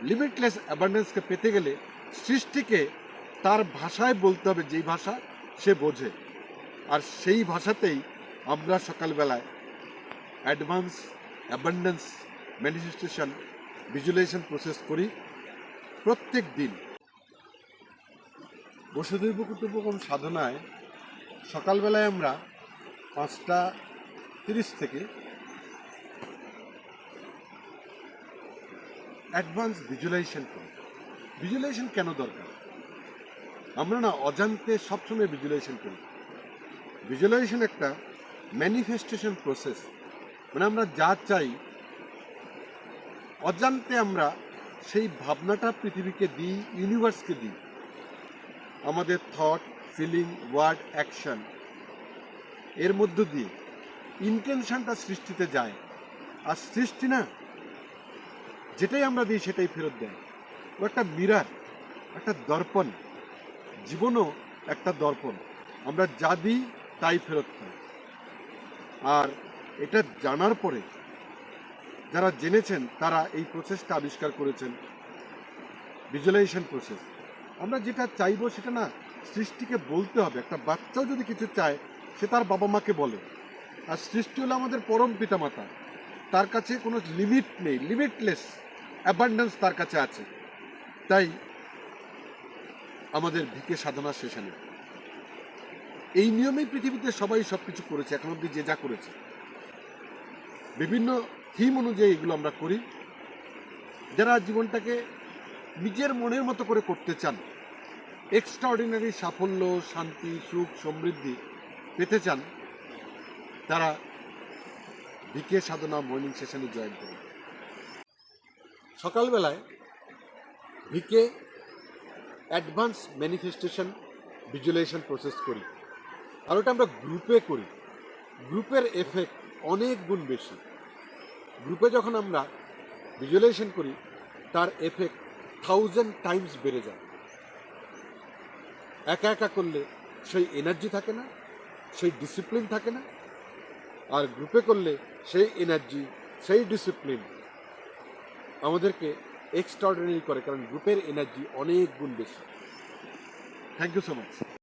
Limitless অ্যাবান্ডেন্সকে পেতে গেলে সৃষ্টিকে তার ভাষায় বলতে হবে, যেই ভাষা সে বোঝে। আর সেই ভাষাতেই আমরা সকালবেলায় advance abundance manifestation visualization process করি প্রত্যেক দিন। বসুধৈব কুটুম্বকম সাধনায় সকালবেলায় আমরা 5:30 থেকে অ্যাডভান্স ভিজুয়ালাইজেশন করি। ভিজুয়ালাইজেশন কেন দরকার? আমরা না অজান্তে সবসময় ভিজুয়ালাইজেশন করি। ভিজুয়ালাইজেশন একটা ম্যানিফেস্টেশন প্রসেস, মানে আমরা যা চাই অজান্তে আমরা সেই ভাবনাটা পৃথিবীকে দিই, ইউনিভার্সকে দিই। আমাদের থট, ফিলিং, ওয়ার্ড, অ্যাকশন এর মধ্য দিয়ে ইন্টেনশনটা সৃষ্টিতে যায়। আর সৃষ্টি না যেটাই আমরা দিই সেটাই ফেরত দেয়। ও একটা মিরার, একটা দর্পণ। জীবনও একটা দর্পণ, আমরা যা দিই তাই ফেরত পাই। আর এটা জানার পরে যারা জেনেছেন তারা এই প্রসেসটা আবিষ্কার করেছেন, ভিজুয়ালাইজেশন প্রসেস। আমরা যেটা চাইবো সেটা না সৃষ্টিকে বলতে হবে। একটা বাচ্চাও যদি কিছু চায় সে তার বাবা মাকে বলে। আর সৃষ্টি হলো আমাদের পরম পিতামাতা, তার কাছে কোনো লিমিট নেই, লিমিটলেস অ্যাবান্ডেন্স তার কাছে আছে। তাই আমাদের ভিকে সাধনা সেশনে এই নিয়মেই পৃথিবীতে সবাই সব কিছু করেছে, এখন অব্দি যে যা করেছে। বিভিন্ন থিম অনুযায়ী এগুলো আমরা করি। যারা জীবনটাকে নিজের মনের মতো করে করতে চান, এক্সট্রাঅর্ডিনারি সাফল্য, শান্তি, সুখ, সমৃদ্ধি পেতে চান, তারা ভিকে সাধনা মর্নিং সেশনে জয়েন করুন। সকালবেলায় VK advance manifestation visualization process করি। আর ওটা আমরা গ্রুপে করি। গ্রুপের এফেক্ট অনেক গুণ বেশি। গ্রুপে যখন আমরা ভিজুয়ালাইজেশন করি তার এফেক্ট 1000 টাইমস বেড়ে যায়। একা একা করলে সেই এনার্জি থাকে না, সেই ডিসিপ্লিন থাকে না। আর গ্রুপে করলে সেই এনার্জি, সেই ডিসিপ্লিন আমাদেরকে এক্সট্রাঅর্ডিনারি করে, কারণ গ্রুপের এনার্জি অনেক গুণ বেশি। Thank you so much.